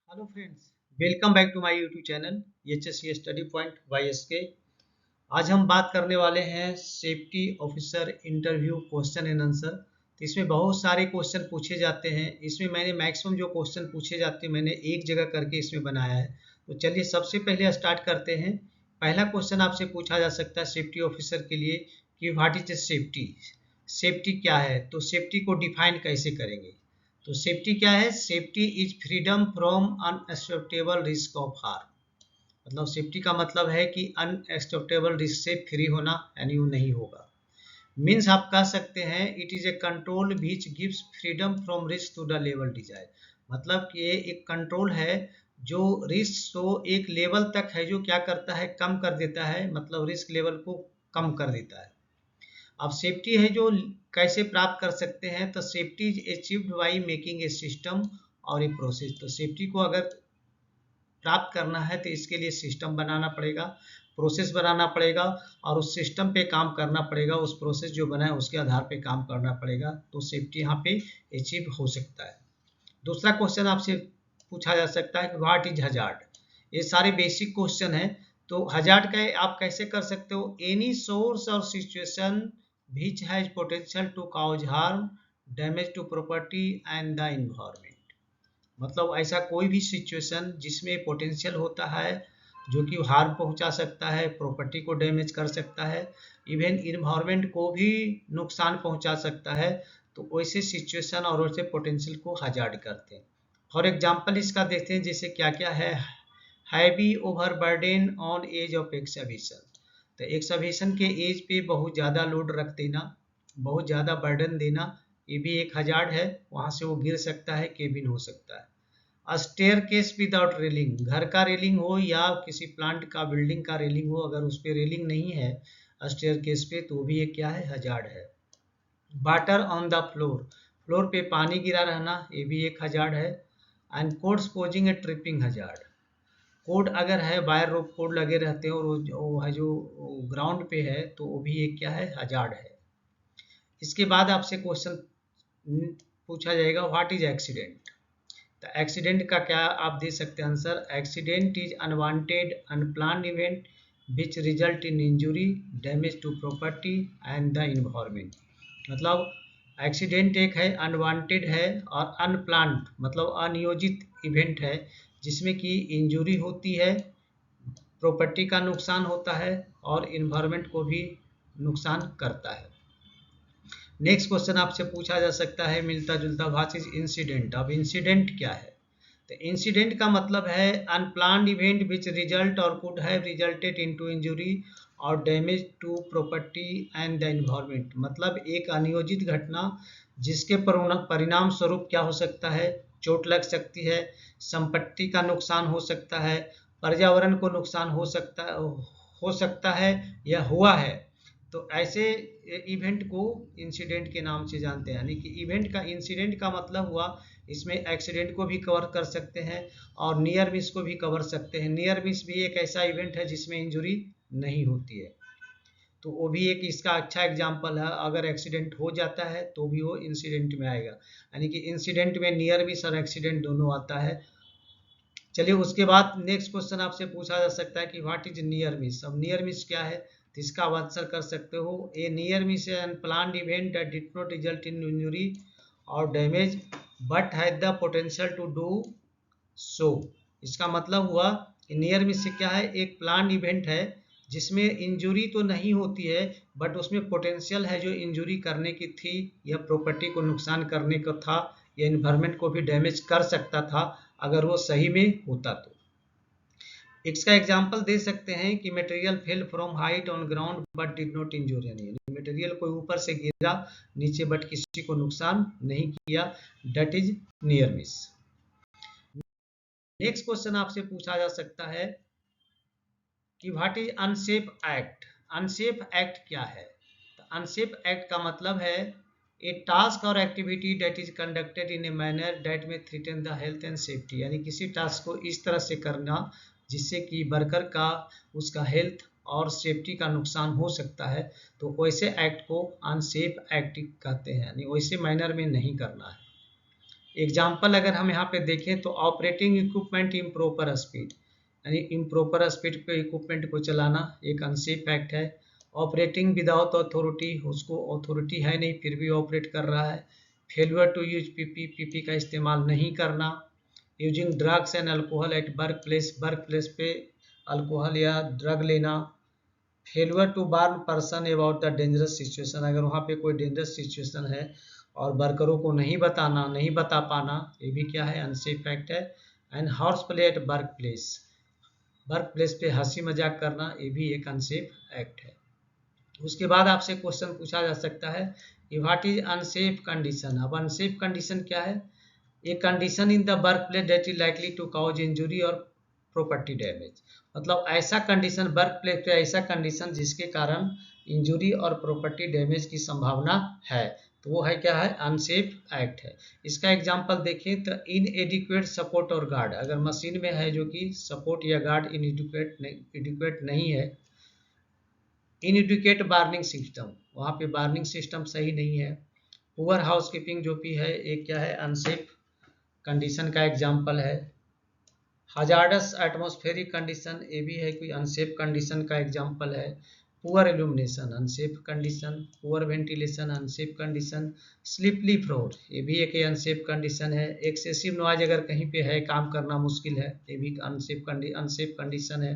Hello friends, welcome back to my YouTube channel HSC study point YSK. आज हम बात करने वाले हैं safety officer interview question and answer. तो इसमें बहुत सारे क्वेश्चन पूछे जाते हैं। इसमें मैंने मैक्सिमम जो क्वेश्चन पूछे जाते हैं मैंने एक जगह करके इसमें बनाया है। तो चलिए सबसे पहले स्टार्ट करते हैं। पहला क्वेश्चन आपसे पूछा जा सकता है सेफ्टी ऑफिसर के लिए कि व्हाट इज सेफ्टी। सेफ्टी क्या है, तो सेफ्टी को डिफाइन कैसे करेंगे। तो सेफ्टी क्या है? Safety is freedom from unacceptable risk of harm. मतलब सेफ्टी का मतलब है कि अनएक्सेप्टेबल रिस्क से फ्री होना, यानी वो नहीं होगा। मीन्स आप कह सकते हैं it is a control which gives freedom from risk to the level desire. मतलब कि ये एक कंट्रोल है जो रिस्क को एक लेवल तक है जो क्या करता है, कम कर देता है। मतलब रिस्क लेवल को कम कर देता है। अब सेफ्टी है जो कैसे प्राप्त कर सकते हैं, तो safety is achieved by making a system और ए प्रोसेस। तो सेफ्टी को अगर प्राप्त करना है तो इसके लिए सिस्टम बनाना पड़ेगा, प्रोसेस बनाना पड़ेगा और उस सिस्टम पे काम करना पड़ेगा। उस प्रोसेस जो बना है उसके आधार पे काम करना पड़ेगा, तो सेफ्टी यहाँ पे अचीव हो सकता है। दूसरा क्वेश्चन आपसे पूछा जा सकता है कि व्हाट इज हजार्ड। ये सारे बेसिक क्वेश्चन है। तो हजार्ड का आप कैसे कर सकते हो? एनी सोर्स और situation which has potential to cause harm, damage to property and the environment। मतलब ऐसा कोई भी सिचुएशन जिसमें पोटेंशियल होता है जो कि हार्म पहुंचा सकता है, प्रॉपर्टी को डैमेज कर सकता है, इवन इन्वायरमेंट को भी नुकसान पहुंचा सकता है, तो वैसे सिचुएशन और वैसे पोटेंशियल को हजार्ड करते हैं। फॉर एग्जांपल इसका देखते हैं जैसे क्या क्या है। Heavy overburden on edge of exhibition. तो एक्सहिबिशन के एज पे बहुत ज़्यादा लोड रख देना, बहुत ज़्यादा बर्डन देना, ये भी एक हजार्ड है। वहाँ से वो गिर सकता है, केबिन हो सकता है। स्टेयर केस विदाउट रेलिंग, घर का रेलिंग हो या किसी प्लांट का बिल्डिंग का रेलिंग हो, अगर उस पर रेलिंग नहीं है स्टेयर केस पे, तो भी ये क्या है, हजार्ड है। Water on the floor, floor पे पानी गिरा रहना, ये भी एक हजार्ड है। And codes posing A tripping hazard. Code अगर है, वायर रोप कोड लगे रहते हैं और वो है जो ग्राउंड पे है, तो वो भी एक क्या है, हजार्ड है। इसके बाद आपसे क्वेश्चन पूछा जाएगा व्हाट इज एक्सीडेंट। तो एक्सीडेंट का क्या आप दे सकते हैं answer? Accident is unwanted unplanned event which result in injury, damage to property and the environment. मतलब एक्सीडेंट एक है, अनवांटेड है और अनप्लान्ड मतलब अनियोजित इवेंट है जिसमें कि इंजुरी होती है, प्रॉपर्टी का नुकसान होता है और इन्वायरमेंट को भी नुकसान करता है। नेक्स्ट क्वेश्चन आपसे पूछा जा सकता है मिलता जुलता, व्हाट इज इंसिडेंट। अब इंसिडेंट क्या है? तो इंसिडेंट का मतलब है अनप्लान्ड इवेंट विच रिजल्ट और could have resulted into injury और damage to property and the environment. मतलब एक अनियोजित घटना जिसके परिणाम स्वरूप क्या हो सकता है, चोट लग सकती है, संपत्ति का नुकसान हो सकता है, पर्यावरण को नुकसान हो सकता है या हुआ है। तो ऐसे इवेंट को इंसिडेंट के नाम से जानते हैं। यानी कि इवेंट का, इंसिडेंट का मतलब हुआ इसमें एक्सीडेंट को भी कवर कर सकते हैं और नियर मिस को भी कवर सकते हैं। नियर मिस भी एक ऐसा इवेंट है जिसमें इंजुरी नहीं होती है, तो वो भी एक इसका अच्छा एग्जाम्पल है। अगर एक्सीडेंट हो जाता है तो भी वो इंसिडेंट में आएगा। यानी कि इंसिडेंट में नियर मिस और एक्सीडेंट दोनों आता है। चलिए उसके बाद नेक्स्ट क्वेश्चन आपसे पूछा जा सकता है कि व्हाट इज नियर मिस। अब नियर मिस क्या है, तो इसका आप आंसर कर सकते हो ए नियर मिस है unplanned event that did not result in injury और damage but had the potential to do so. इसका मतलब हुआ नियर मिस से क्या है, एक प्लान इवेंट है जिसमें इंजुरी तो नहीं होती है बट उसमें पोटेंशियल है जो इंजुरी करने की थी, या प्रॉपर्टी को नुकसान करने का था, या इन्वायरमेंट को भी डैमेज कर सकता था अगर वो सही में होता तो। इसका एग्जांपल दे सकते हैं कि material fell from height on ground but did not injure any. Material कोई ऊपर से गिरा नीचे बट किसी को नुकसान नहीं किया, that is near miss. Next question आपसे पूछा जा सकता है कि what is unsafe act. Unsafe act क्या है? तो अनसेफ एक्ट का मतलब है ए टास्क और activity that is conducted in a manner that may threaten the health and safety. यानी किसी टास्क को इस तरह से करना जिससे कि वर्कर का, उसका हेल्थ और सेफ्टी का नुकसान हो सकता है, तो वैसे एक्ट को अनसेफ एक्ट कहते हैं। यानी वैसे मैनर में नहीं करना है। एग्जाम्पल अगर हम यहाँ पे देखें तो ऑपरेटिंग इक्विपमेंट इम्प्रॉपर स्पीड, यानी इम्प्रॉपर स्पीड पे इक्विपमेंट को चलाना एक अनसेफ एक्ट है। ऑपरेटिंग विदाउट अथॉरिटी, उसको अथॉरिटी है नहीं फिर भी ऑपरेट कर रहा है। Failure to use PP, PP का इस्तेमाल नहीं करना। Using drugs and alcohol at work place पे अल्कोहल या ड्रग लेना। Failure to warn person about the dangerous situation, अगर वहाँ पे कोई डेंजरस सिचुएशन है और वर्करों को नहीं बता पाना, ये भी क्या है, अनसेफ एक्ट है। And horse play at work place पे हंसी मजाक करना, ये भी एक अनसेफ एक्ट है। उसके बाद आपसे क्वेश्चन पूछा जा सकता है कि व्हाट इज अनसेफ कंडीशन। अब अनसेफ कंडीशन क्या है? A condition in the work place that is likely to cause injury और प्रॉपर्टी डैमेज, मतलब ऐसा कंडीशन वर्क प्लेस पे, ऐसा कंडीशन जिसके कारण इंजुरी और प्रॉपर्टी डैमेज की संभावना है, तो वो है क्या है, अनसेफ एक्ट है। इसका एग्जांपल देखें तो इनएडिक्वेट सपोर्ट और गार्ड, अगर मशीन में है जो कि सपोर्ट या गार्ड इनएडिक्वेट नहीं है। इनएडिक्वेट बार्निंग सिस्टम, वहाँ पे बार्निंग सिस्टम सही नहीं है। पुअर हाउसकीपिंग जो भी है एक क्या है, अनसेफ कंडीशन का एग्जाम्पल है। हजार्डस एटमॉस्फेरिक कंडीशन, ये भी है कोई अनसेफ कंडीशन का एग्जाम्पल है। Poor illumination unsafe condition, poor ventilation unsafe condition. Slippery floor, ये भी एक अनसेफ कंडीशन है। एक्सेसिव नॉइज अगर कहीं पे है, काम करना मुश्किल है, ये भी अनसेफ कंडीशन है।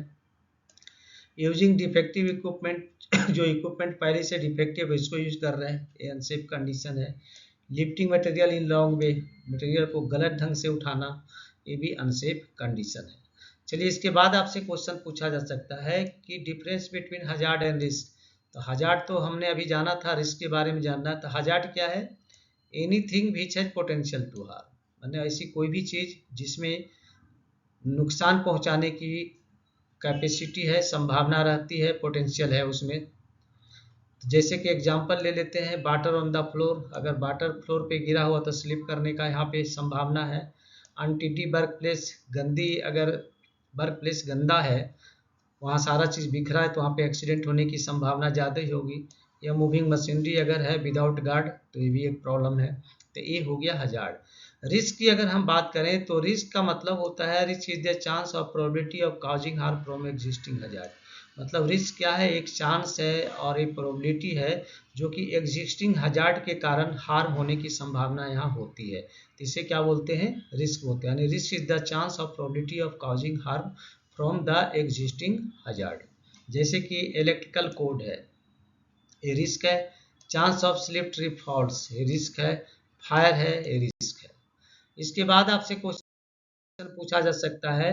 यूजिंग डिफेक्टिव इक्विपमेंट, जो इक्विपमेंट पहले से डिफेक्टिव है इसको यूज कर रहे हैं, ये अनसेफ कंडीशन है। Lifting material in long way, material को गलत ढंग से उठाना, ये भी अनसेफ कंडीशन है। चलिए इसके बाद आपसे क्वेश्चन पूछा जा सकता है कि difference between hazard and risk. तो हजार्ड तो हमने अभी जाना था, रिस्क के बारे में जानना है। तो हजार्ड क्या है? Anything which has potential to harm, मतलब ऐसी कोई भी चीज जिसमें नुकसान पहुंचाने की कैपेसिटी है, संभावना रहती है, पोटेंशियल है उसमें। जैसे कि एग्जांपल ले लेते हैं, वाटर ऑन द फ्लोर, अगर वाटर फ्लोर पे गिरा हुआ तो स्लिप करने का यहाँ पे संभावना है। अनटीडी वर्क प्लेस, गंदी, अगर वर्क प्लेस गंदा है, वहाँ सारा चीज़ बिखरा है तो वहाँ पे एक्सीडेंट होने की संभावना ज़्यादा ही होगी। या मूविंग मशीनरी अगर है विदाउट गार्ड, तो ये भी एक प्रॉब्लम है। तो ये हो गया हजार्ड। रिस्क की अगर हम बात करें तो रिस्क का मतलब होता है risk is the chance of probability of causing harm from existing hazard, मतलब रिस्क क्या है, एक चांस है और एक प्रोबेबिलिटी है जो कि एग्जिस्टिंग हजार्ड के कारण हार्म होने की संभावना यहाँ होती है, तो इसे क्या बोलते हैं, रिस्क बोलते हैं। यानी risk is the chance of probability of causing harm from the existing hazard. जैसे कि इलेक्ट्रिकल कोड है, ये रिस्क है। Chance of slip trip falls, ये रिस्क है। फायर है, ये रिस्क है। इसके बाद आपसे क्वेश्चन पूछा जा सकता है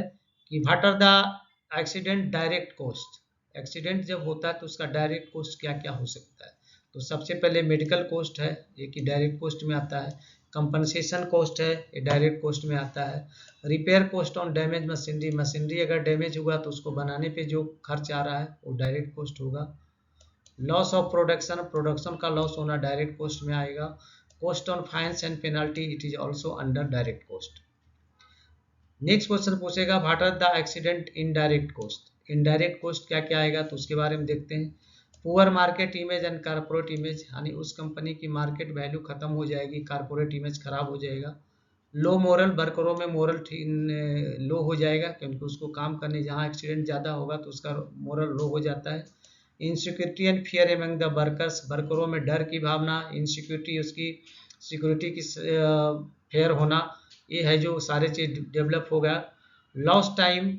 कि what are the accident direct cost. Accident जब होता है तो उसका डायरेक्ट कॉस्ट क्या क्या हो सकता है। तो सबसे पहले मेडिकल कॉस्ट है, ये कि डायरेक्ट कॉस्ट में आता है। कंपनसेशन कॉस्ट है, ये डायरेक्ट कॉस्ट में आता है। Repair cost on damage machinery, machinery अगर डैमेज हुआ तो उसको बनाने पे जो खर्च आ रहा है वो डायरेक्ट कॉस्ट होगा। लॉस ऑफ प्रोडक्शन, प्रोडक्शन का लॉस होना डायरेक्ट कॉस्ट में आएगा। Cost on fines and penalty, it is also under direct cost. Next question पूछेगा what are the accident indirect cost. Indirect cost क्या क्या आएगा तो उसके बारे में देखते हैं। Poor market image and corporate image, यानी उस कंपनी की मार्केट वैल्यू खत्म हो जाएगी, कारपोरेट इमेज खराब हो जाएगा। लो मोरल, वर्करों में मोरल लो हो जाएगा क्योंकि उसको काम करने जहाँ एक्सीडेंट ज़्यादा होगा तो उसका मोरल लो हो जाता है। Insecurity and fear among the workers, वर्करों में डर की भावना, इनसिक्योरिटी उसकी सिक्योरिटी की फेयर होना, ये है जो सारे चीज डेवलप होगा। लॉस टाइम,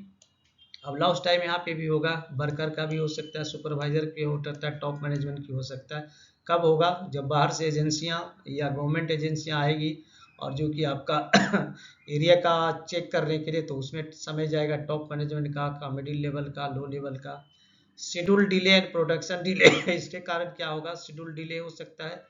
अब लॉस टाइम यहाँ पे भी होगा, वर्कर का भी हो सकता है, सुपरवाइजर के हो सकता है, टॉप मैनेजमेंट की हो सकता है। कब होगा? जब बाहर से एजेंसियाँ या गवर्नमेंट एजेंसियाँ आएगी और जो कि आपका एरिया का चेक करने के लिए, तो उसमें समय जाएगा टॉप मैनेजमेंट का मिडिल लेवल का, लो लेवल का। Schedule delay and production delay, इसके कारण क्या होगा, शेड्यूल डिले हो सकता है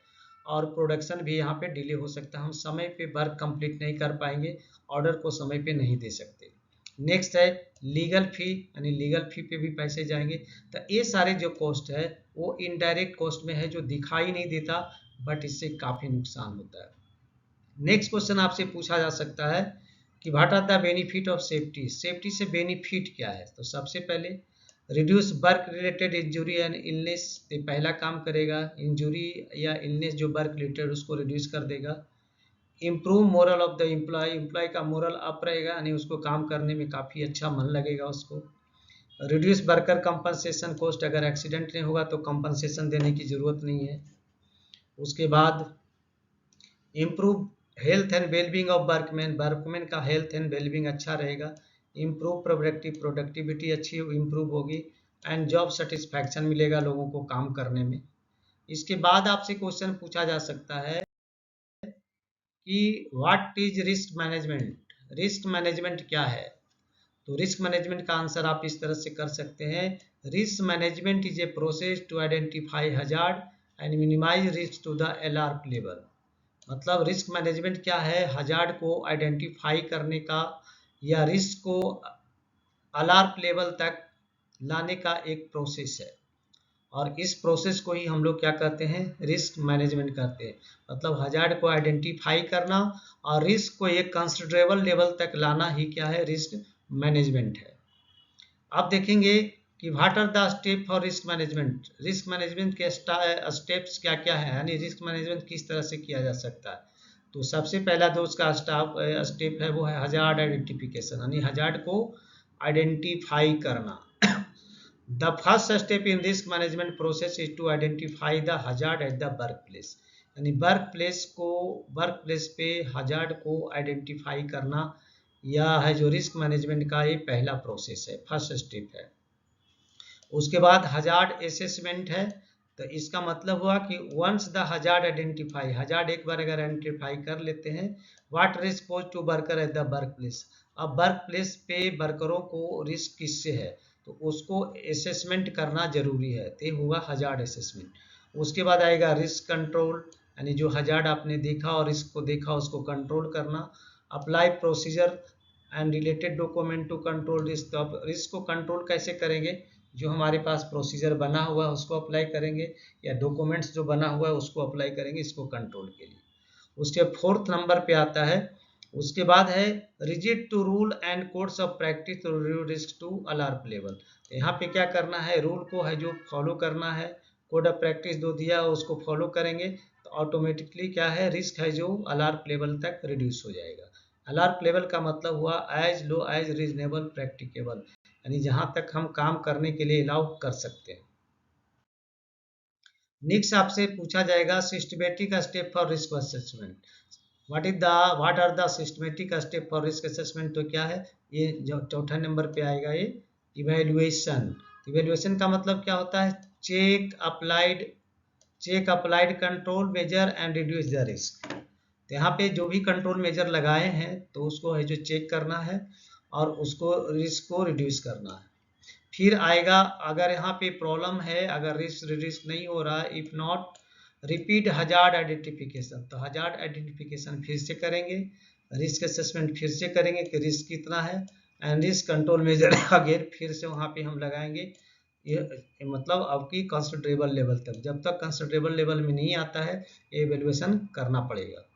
और प्रोडक्शन भी यहाँ पे डिले हो सकता है। हम समय पे वर्क कंप्लीट नहीं कर पाएंगे, ऑर्डर को समय पे नहीं दे सकते। नेक्स्ट है लीगल फी, यानी लीगल फी पे भी पैसे जाएंगे। तो ये सारे जो कॉस्ट है वो इनडायरेक्ट कॉस्ट में है, जो दिखाई नहीं देता बट इससे काफ़ी नुकसान होता है। नेक्स्ट क्वेश्चन आपसे पूछा जा सकता है कि what are the benefit of safety. Safety से बेनिफिट क्या है? तो सबसे पहले reduce work related injury and illness, पहला काम करेगा, इंजुरी या इलनेस जो वर्क रिलेटेड उसको रिड्यूस कर देगा। Improve moral of the employ, employ का मोरल अप रहेगा, यानी उसको काम करने में काफ़ी अच्छा मन लगेगा उसको। रिड्यूस वर्कर कंपनसेशन कॉस्ट, अगर एक्सीडेंट नहीं होगा तो कंपनसेशन देने की ज़रूरत नहीं है। उसके बाद improve health and wellbeing of workman, workman का हेल्थ एंड वेलबींग अच्छा रहेगा। इम्प्रूव प्रोडक्टिविटी अच्छी इम्प्रूव होगी एंड जॉब सेटिस्फैक्शन मिलेगा लोगों को काम करने में। इसके बाद आपसे क्वेश्चन पूछा जा सकता है कि what is risk management, risk management क्या है। तो रिस्क मैनेजमेंट का आंसर आप इस तरह से कर सकते हैं, risk management is a process to identify hazard and minimise risk to the alarm level. मतलब रिस्क मैनेजमेंट क्या है, हजार्ड को आइडेंटिफाई करने का या रिस्क को अलार्म लेवल तक लाने का एक प्रोसेस है, और इस प्रोसेस को ही हम लोग क्या कहते हैं, रिस्क मैनेजमेंट कहते हैं। मतलब हजार्ड को आइडेंटिफाई करना और रिस्क को एक कंसिडरेबल लेवल तक लाना ही क्या है, रिस्क मैनेजमेंट है। अब देखेंगे कि what are the step for risk management, risk management के स्टेप्स क्या क्या है, यानी रिस्क मैनेजमेंट किस तरह से किया जा सकता है। तो सबसे पहला जो उसका स्टेप है वो है हजार्ड आइडेंटिफिकेशन, यानी हजार्ड को आइडेंटिफाई करना। The first step in risk management process is to identify the hazard at the work place, यानी वर्क प्लेस पे हजार्ड को आइडेंटिफाई करना, यह है जो रिस्क मैनेजमेंट का ये पहला प्रोसेस है, फर्स्ट स्टेप है। उसके बाद हजार्ड असेसमेंट है, तो इसका मतलब हुआ कि once the hazard identify, hazard एक बार अगर आइडेंटिफाई कर लेते हैं, what risk pose to worker at the work place, अब वर्क प्लेस पे वर्करों को रिस्क किससे है, तो उसको असेसमेंट करना जरूरी है, तो हुआ हजार्ड असेसमेंट। उसके बाद आएगा रिस्क कंट्रोल, यानी जो हजार्ड आपने देखा और रिस्क को देखा उसको कंट्रोल करना। Apply procedure and related document to control risk, तो अब रिस्क को कंट्रोल कैसे करेंगे, जो हमारे पास प्रोसीजर बना हुआ है उसको अप्लाई करेंगे या डॉक्यूमेंट्स जो बना हुआ है उसको अप्लाई करेंगे इसको कंट्रोल के लिए। उसके फोर्थ नंबर पे आता है, उसके बाद है rigid to rule and codes of practice to reduce risk to alarm level. तो यहाँ पे क्या करना है, रूल को है जो फॉलो करना है, कोड ऑफ प्रैक्टिस जो दिया है उसको फॉलो करेंगे तो ऑटोमेटिकली क्या है, रिस्क है जो अलार्म लेवल तक रिड्यूस हो जाएगा। अलार्म लेवल का मतलब हुआ as low as reasonable practicable, यानी जहां तक हम काम करने के लिए अलाउ कर सकते हैं। नेक्स्ट आपसे पूछा जाएगा systematic step for risk assessment, what are the systematic step for risk assessment, तो क्या है, ये जो चौथा नंबर पे आएगा ये इवेल्युएशन। इवेल्युएशन का मतलब क्या होता है, check applied control measure and reduce the risk. तो यहाँ पे जो भी कंट्रोल मेजर लगाए हैं तो उसको है जो चेक करना है और उसको रिस्क को रिड्यूस करना है। फिर आएगा अगर यहाँ पे प्रॉब्लम है, अगर रिस्क नहीं हो रहा है, if not repeat hazard identification, तो हजार्ड आइडेंटिफिकेशन फिर से करेंगे, रिस्क असेसमेंट फिर से करेंगे कि रिस्क कितना है, and risk control major again फिर से वहाँ पे हम लगाएंगे। ये मतलब आपकी कंसिडरेबल लेवल तक, जब तक कंसिडरेबल लेवल में नहीं आता है एवेल्युएशन करना पड़ेगा।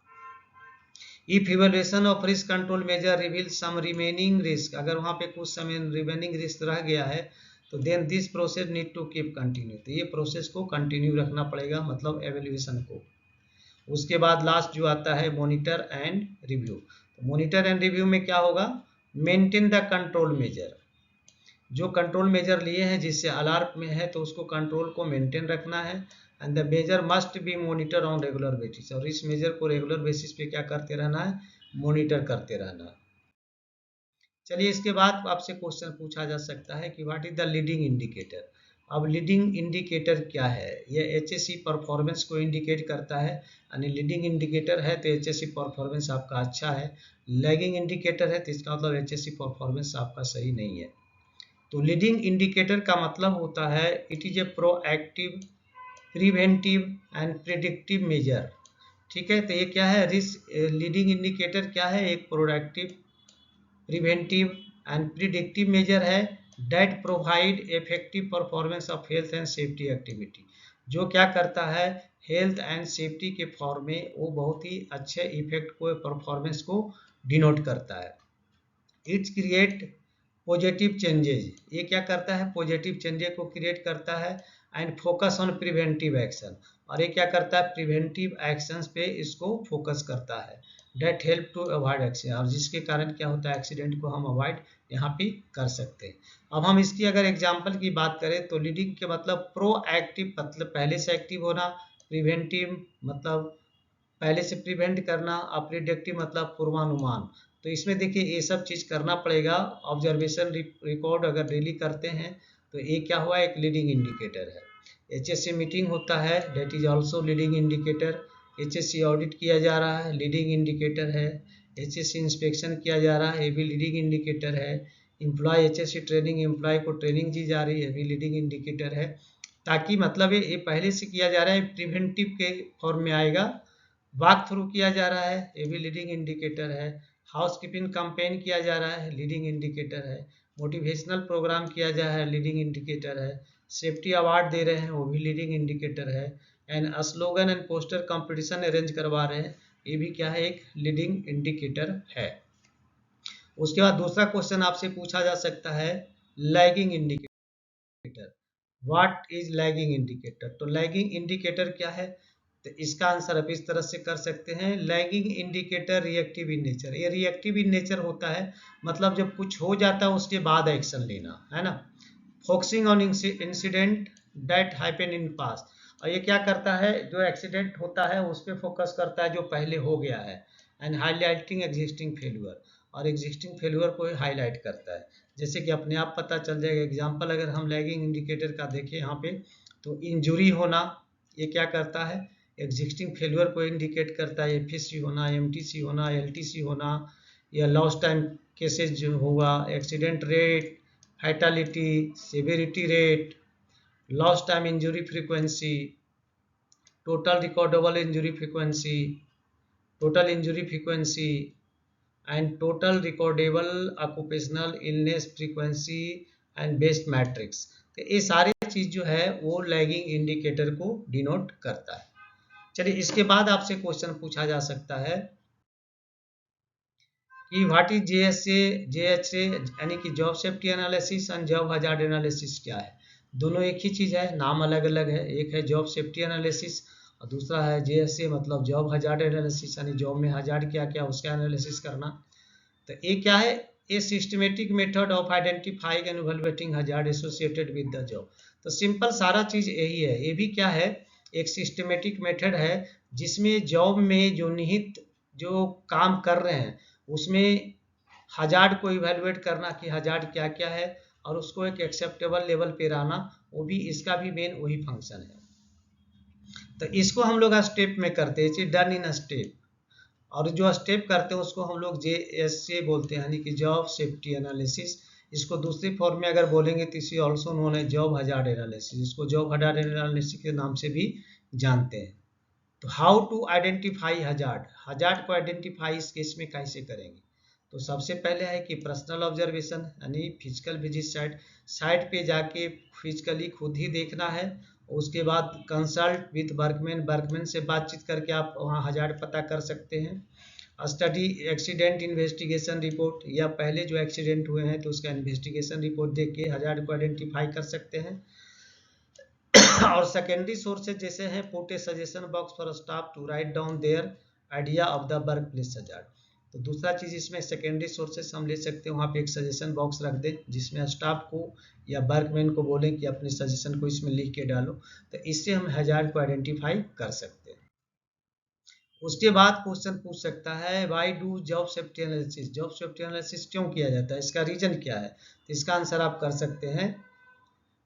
If evaluation of risk control measure reveal some remaining risk, अगर वहाँ पे कुछ समय रिमेनिंग रिस्क रह गया है तो then this process need to keep continue, तो ये प्रोसेस को कंटिन्यू रखना पड़ेगा, मतलब एवेल्युएशन को। उसके बाद लास्ट जो आता है मॉनिटर एंड रिव्यू, तो मॉनिटर एंड रिव्यू में क्या होगा, मेंटेन द कंट्रोल मेजर, जो कंट्रोल मेजर लिए हैं जिससे अलार्म में है तो उसको कंट्रोल को मेंटेन रखना है, and the measure must be monitor on regular basis, और इस मेजर को रेगुलर बेसिस पे क्या करते रहना है, मॉनिटर करते रहना है। चलिए इसके बाद आपसे क्वेश्चन पूछा जा सकता है कि what is the leading indicator. अब लीडिंग इंडिकेटर क्या है, ये एचएससी परफॉर्मेंस को इंडिकेट करता है, यानी लीडिंग इंडिकेटर है तो एचएससी परफॉर्मेंस आपका अच्छा है, लैगिंग इंडिकेटर है तो इसका मतलब एचएससी परफॉर्मेंस आपका सही नहीं है। तो लीडिंग इंडिकेटर का मतलब होता है it is a proactive preventive and predictive measure. ठीक है, तो ये क्या है, रिस्क लीडिंग इंडिकेटर क्या है, एक proactive preventive and predictive measure है that provide effective performance of health and safety activity, जो क्या करता है, हेल्थ एंड सेफ्टी के फॉर्म में वो बहुत ही अच्छे इफेक्ट को परफॉर्मेंस को डिनोट करता है। इट्स क्रिएट पॉजिटिव चेंजेज, ये क्या करता है, पॉजिटिव चेंजेज को क्रिएट करता है, and focus on preventive action, और ये क्या करता है, प्रिवेंटिव एक्शंस पे इसको फोकस करता है, that help to avoid accident, और जिसके कारण क्या होता है, एक्सीडेंट को हम अवॉइड यहाँ पे कर सकते हैं। अब हम इसकी अगर एग्जांपल की बात करें तो लीडिंग के मतलब प्रोएक्टिव, मतलब पहले से एक्टिव होना, प्रिवेंटिव मतलब पहले से प्रिवेंट करना, और प्रिडिक्टिव मतलब पूर्वानुमान। तो इसमें देखिए ये सब चीज़ करना पड़ेगा। ऑब्जर्वेशन रिकॉर्ड अगर डेली करते हैं तो ये क्या हुआ, एक लीडिंग इंडिकेटर है। HSC मीटिंग होता है, that is also leading indicator. HSC audit किया जा रहा है, लीडिंग इंडिकेटर है। HSC इंस्पेक्शन किया जा रहा है, ये भी लीडिंग इंडिकेटर है। एम्प्लॉय HSC ट्रेनिंग, एम्प्लॉय को ट्रेनिंग दी जा रही है, भी लीडिंग इंडिकेटर है। ताकि मतलब ये पहले से किया जा रहा है, प्रिवेंटिव के फॉर्म में आएगा। वॉक थ्रू किया जा रहा है, ये भी लीडिंग इंडिकेटर है। हाउस कीपिंग कैंपेन किया जा रहा है, लीडिंग इंडिकेटर है। मोटिवेशनल प्रोग्राम किया जा रहा है, लीडिंग इंडिकेटर है। सेफ्टी अवार्ड दे रहे हैं, वो भी लीडिंग इंडिकेटर है। And slogan and poster competition arrange करवा रहे हैं, ये भी क्या है, एक लीडिंग इंडिकेटर है। उसके बाद दूसरा क्वेश्चन आपसे पूछा जा सकता है, lagging indicator, what is lagging indicator. तो लैगिंग इंडिकेटर क्या है, तो इसका आंसर आप इस तरह से कर सकते हैं, lagging indicator reactive in nature. ये रिएक्टिव इन नेचर होता है, मतलब जब कुछ हो जाता है उसके बाद एक्शन लेना, है ना। Focusing on incident that happen in past, और ये क्या करता है, जो एक्सीडेंट होता है उस पर फोकस करता है जो पहले हो गया है। एंड हाईलाइटिंग एग्जिस्टिंग फेल्यूर, और एग्जिस्टिंग फेल्यूर को हाईलाइट करता है, जैसे कि अपने आप पता चल जाएगा। एग्जाम्पल अगर हम लैगिंग इंडिकेटर का देखें यहाँ पे, तो इंजुरी होना, ये क्या करता है, एग्जिस्टिंग फेल्यूर को इंडिकेट करता है। FSC होना, MTC होना, LTC होना, या लॉस्ट टाइम केसेज जो होगा, accident rate, fatality, severity rate, lost time injury frequency, total recordable injury frequency, total injury frequency and total recordable occupational illness frequency and best matrix. तो ये सारी चीज जो है वो लैगिंग इंडिकेटर को डिनोट करता है। चलिए इसके बाद आपसे क्वेश्चन पूछा जा सकता है कि व्हाट इज JHA यानी कि job safety analysis and job hazard analysis क्या है। दोनों एक ही चीज है, नाम अलग अलग है। एक है जॉब सेफ्टी एनालिसिस और दूसरा है JSA, मतलब जॉब हजार्ड एनालिसिस, यानी जॉब में हजार्ड क्या क्या उसका एनालिसिस करना। तो ये क्या है, a systematic method of identifying and evaluating hazard associated with the job. तो सिंपल सारा चीज यही है, ये भी क्या है, एक सिस्टमेटिक मेथड है जिसमें जॉब में जो निहित जो काम कर रहे हैं उसमें हजार्ड को इवैल्यूएट करना कि हजार्ड क्या क्या है, और उसको एक एक्सेप्टेबल लेवल पे लाना, वो भी इसका भी मेन वही फंक्शन है। तो इसको हम लोग स्टेप में करते हैं, डन इन स्टेप, और जो स्टेप करते हैं उसको हम लोग JSA बोलते हैं, यानी कि जॉब सेफ्टी एनालिसिस। इसको दूसरी फॉर्म में अगर बोलेंगे तो इसी ऑल्सो नोन है जॉब हजार्ड एनालिसिस, इसको जॉब हजार्ड एनालिसिस के नाम से भी जानते हैं। तो how to identify hazard, hazard को आइडेंटिफाई इस केस में कैसे करेंगे। तो सबसे पहले है कि पर्सनल ऑब्जर्वेशन, यानी फिजिकल विजिट साइट पे जाके फिजिकली खुद ही देखना है। उसके बाद कंसल्ट विथ वर्कमैन से बातचीत करके आप वहाँ हजार्ड पता कर सकते हैं। स्टडी एक्सीडेंट इन्वेस्टिगेशन रिपोर्ट, या पहले जो एक्सीडेंट हुए हैं तो उसका इन्वेस्टिगेशन रिपोर्ट देख के हजार्ड को आइडेंटिफाई कर सकते हैं। और सेकेंडरी सोर्सेज जैसे हैं, put a suggestion box for staff to write down their idea of the work place hazard. तो दूसरा चीज इसमें सेकेंडरी सोर्सेज हम ले सकते हैं, वहाँ पे एक सजेशन बॉक्स रख दें जिसमें स्टाफ को या वर्कमैन को बोलें कि अपने सजेशन को इसमें लिख के डालो। तो इससे हम हजार्ड को आइडेंटिफाई कर सकते हैं। उसके बाद क्वेश्चन पूछ सकता है, why do job safety analysis, job safety analysis क्यों किया जाता है, इसका रीजन क्या है। तो इसका आंसर आप कर सकते हैं,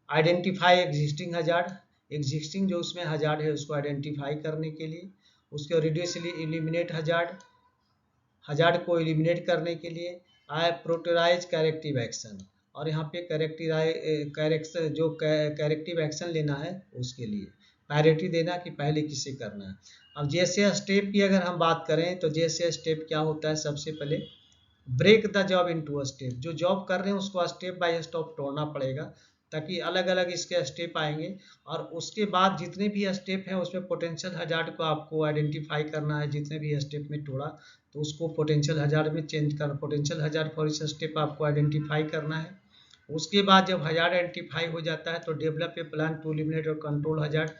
आइडेंटिफाई एग्जिस्टिंग हजार्ड, एग्जिस्टिंग जो उसमें हजार्ड है उसको आइडेंटिफाई करने के लिए। उसके रिड्यूस एलिमिनेट हजार्ड, हजार्ड को एलिमिनेट करने के लिए। प्रोटोराइज करेक्टिव एक्शन, और यहाँ पे करेक्शन जो करेक्टिव एक्शन लेना है उसके लिए प्रायोरिटी देना कि पहले किसे करना है। अब जैसे स्टेप की अगर हम बात करें तो जैसे स्टेप क्या होता है, सबसे पहले break the job into a step, जो जॉब कर रहे हैं उसको स्टेप बाय स्टेप तोड़ना पड़ेगा, ताकि अलग अलग इसके स्टेप आएंगे। और उसके बाद जितने भी स्टेप हैं उसमें पोटेंशियल हजार्ड को आपको आइडेंटिफाई करना है, जितने भी स्टेप में तोड़ा तो उसको पोटेंशियल हजार्ड में चेंज करना, पोटेंशियल हजार्ड फॉर इस स्टेप आपको आइडेंटिफाई करना है। उसके बाद जब हजार्ड आइडेंटिफाई हो जाता है तो develop a plan to eliminate और कंट्रोल हजार्ड,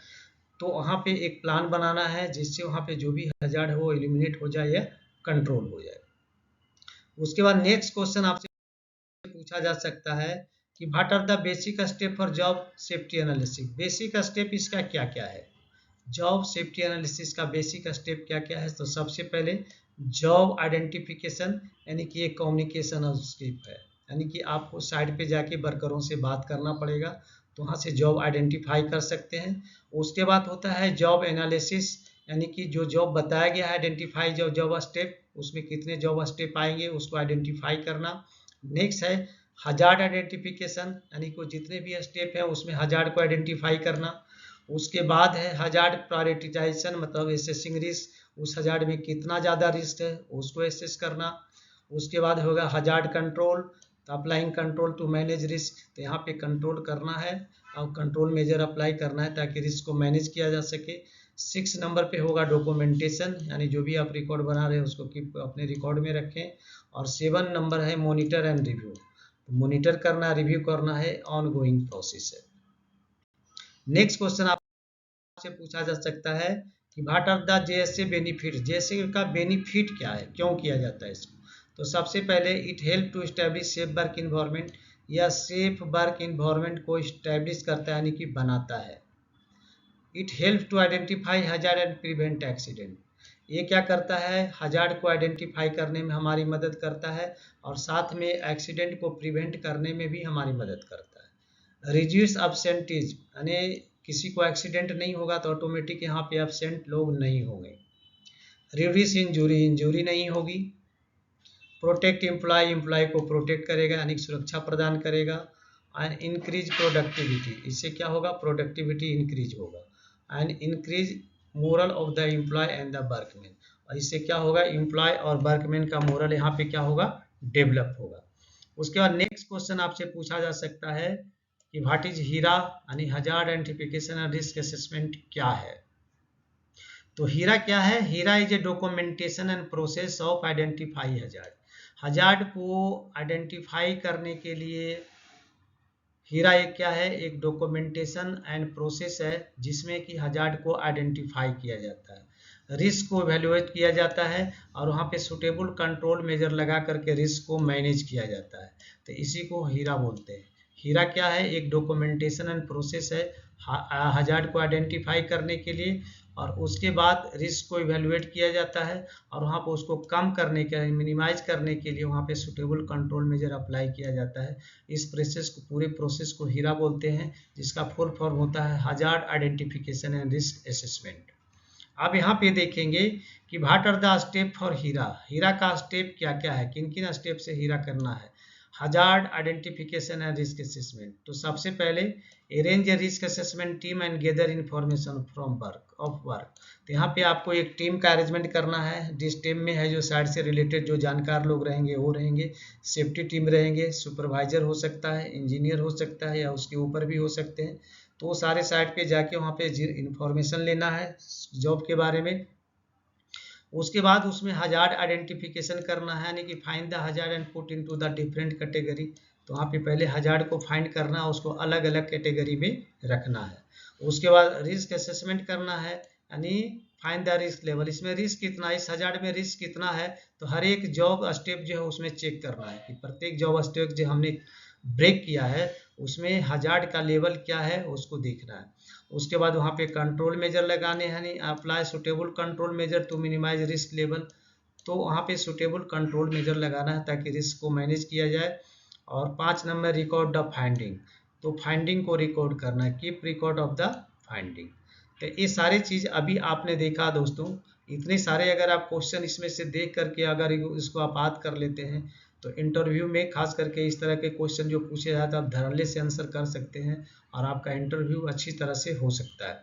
तो वहाँ पे एक प्लान बनाना है जिससे वहाँ पे जो भी हजार्ड है वो एलिमिनेट हो जाए या कंट्रोल हो जाए। उसके बाद नेक्स्ट क्वेश्चन आपसे पूछा जा सकता है कि what are the basic step for job safety analysis. Basic step इसका क्या क्या है, जॉब सेफ्टी एनालिसिस का बेसिक स्टेप क्या क्या है। तो सबसे पहले जॉब आइडेंटिफिकेशन, यानी कि एक कम्युनिकेशन स्टेप है, यानी कि आपको साइड पे जाके वर्करों से बात करना पड़ेगा, तो वहाँ से जॉब आइडेंटिफाई कर सकते हैं। उसके बाद होता है जॉब एनालिसिस, यानी कि जो जॉब बताया गया है आइडेंटिफाई जो जॉब स्टेप, उसमें कितने जॉब स्टेप आएंगे उसको आइडेंटिफाई करना। नेक्स्ट है हजार्ड आइडेंटिफिकेशन, यानी कि जितने भी स्टेप हैं उसमें हजार्ड को आइडेंटिफाई करना। उसके बाद है हजार्ड प्रायोरिटाइजेशन, मतलब एसेसिंग रिस्क, उस हजार्ड में कितना ज़्यादा रिस्क है उसको एसेस करना। उसके बाद होगा हजार्ड कंट्रोल, तो applying control to manage risk, तो यहाँ पे कंट्रोल करना है और कंट्रोल मेजर अप्लाई करना है ताकि रिस्क को मैनेज किया जा सके। 6 नंबर पे होगा डॉक्यूमेंटेशन, यानी जो भी आप रिकॉर्ड बना रहे हैं उसको कीप अपने रिकॉर्ड में रखें। और 7 नंबर है मॉनिटर एंड रिव्यू, मॉनिटर करना रिव्यू करना है, ऑन गोइंग प्रोसेस है। नेक्स्ट क्वेश्चन आपसे पूछा जा सकता है कि what are the JSA benefit, JSA का बेनिफिट क्या है, क्यों किया जाता है इसको। तो सबसे पहले it help to establish safe work environment, या सेफ वर्क इन्वायरमेंट को एस्टेब्लिश करता है यानी कि बनाता है। It help to identify hazard and prevent accident, ये क्या करता है, हजार्ड को आइडेंटिफाई करने में हमारी मदद करता है और साथ में एक्सीडेंट को प्रिवेंट करने में भी हमारी मदद करता है। रिड्यूस अब्सेंटीज, यानी किसी को एक्सीडेंट नहीं होगा तो ऑटोमेटिक यहाँ पे एब्सेंट लोग नहीं होंगे। रिड्यूस इंजरी, इंजरी नहीं होगी। प्रोटेक्ट एम्प्लॉय, एम्प्लॉय को प्रोटेक्ट करेगा यानी सुरक्षा प्रदान करेगा। एंड इंक्रीज प्रोडक्टिविटी, इससे क्या होगा, प्रोडक्टिविटी इंक्रीज होगा। And increase morale of the employee and the workman, और इससे क्या होगा, एम्प्लॉय और वर्कमैन का मोरल यहाँ पे क्या होगा, डेवलप होगा। उसके बाद नेक्स्ट क्वेश्चन आपसे पूछा जा सकता है कि व्हाट इज हीरा, यानी hazard identification and risk assessment क्या है। तो हीरा क्या है, HIRA is a documentation and process of identify hazard, hazard को आइडेंटिफाई करने के लिए हीरा एक क्या है, एक डॉक्यूमेंटेशन एंड प्रोसेस है जिसमें कि हजार्ड को आइडेंटिफाई किया जाता है, रिस्क को इवेल्युएट किया जाता है और वहाँ पे सुटेबल कंट्रोल मेजर लगा करके रिस्क को मैनेज किया जाता है, तो इसी को हीरा बोलते हैं। हीरा क्या है, एक डॉक्यूमेंटेशन एंड प्रोसेस है हजार्ड को आइडेंटिफाई करने के लिए, और उसके बाद रिस्क को इवेल्युएट किया जाता है और वहाँ पर उसको कम करने के मिनिमाइज करने के लिए वहाँ पे सुटेबल कंट्रोल मेजर अप्लाई किया जाता है। इस प्रोसेस को, पूरे प्रोसेस को हीरा बोलते हैं, जिसका फुल फॉर्म होता है hazard identification and risk assessment. अब यहाँ पे देखेंगे कि what are the step for HIRA, HIRA का स्टेप क्या क्या है, किन किन स्टेप से हीरा करना है। Hazard identification and risk assessment, तो सबसे पहले arrange a risk assessment team and gather information from work, तो यहाँ पे आपको एक टीम का अरेंजमेंट करना है, जिस टीम में है जो साइड से रिलेटेड जो जानकार लोग रहेंगे वो रहेंगे, सेफ्टी टीम रहेंगे, सुपरवाइजर हो सकता है, इंजीनियर हो सकता है या उसके ऊपर भी हो सकते हैं, तो वो सारे साइड पे जाके वहाँ पे इंफॉर्मेशन लेना है जॉब के बारे में। उसके बाद उसमें हजार्ड आइडेंटिफिकेशन करना है, यानी कि find the hazard and put into the different category, तो वहाँ पे पहले हजार्ड को फाइंड करना है, उसको अलग अलग कैटेगरी में रखना है। उसके बाद रिस्क असेसमेंट करना है, यानी फाइंड द रिस्क लेवल, इसमें रिस्क कितना है, इस हजार्ड में रिस्क कितना है, तो हर एक जॉब स्टेप जो है उसमें चेक करना है कि प्रत्येक जॉब स्टेप जो हमने ब्रेक किया है उसमें हजार्ड का लेवल क्या है उसको देखना है। उसके बाद वहाँ पे कंट्रोल मेजर लगाने हैं, यानी apply suitable control measure to minimise risk level, तो वहाँ पे सुटेबल कंट्रोल मेजर लगाना है ताकि रिस्क को मैनेज किया जाए। और 5 नंबर रिकॉर्ड द फाइंडिंग, तो फाइंडिंग को रिकॉर्ड करना है, keep record of the finding. तो ये सारी चीज़ अभी आपने देखा दोस्तों, इतने सारे अगर आप क्वेश्चन इसमें से देख करके अगर इसको आप याद कर लेते हैं तो इंटरव्यू में खास करके इस तरह के क्वेश्चन जो पूछे जाते हैं आप धड़ल्ले से आंसर कर सकते हैं और आपका इंटरव्यू अच्छी तरह से हो सकता है।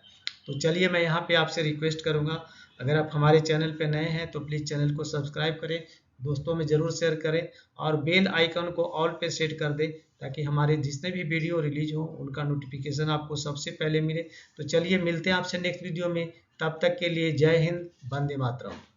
तो चलिए मैं यहाँ पे आपसे रिक्वेस्ट करूँगा, अगर आप हमारे चैनल पे नए हैं तो प्लीज़ चैनल को सब्सक्राइब करें, दोस्तों में ज़रूर शेयर करें और बेल आइकन को ऑल पे सेट कर दें ताकि हमारे जितने भी वीडियो रिलीज हो उनका नोटिफिकेशन आपको सबसे पहले मिले। तो चलिए मिलते हैं आपसे नेक्स्ट वीडियो में, तब तक के लिए जय हिंद, वंदे मातरम।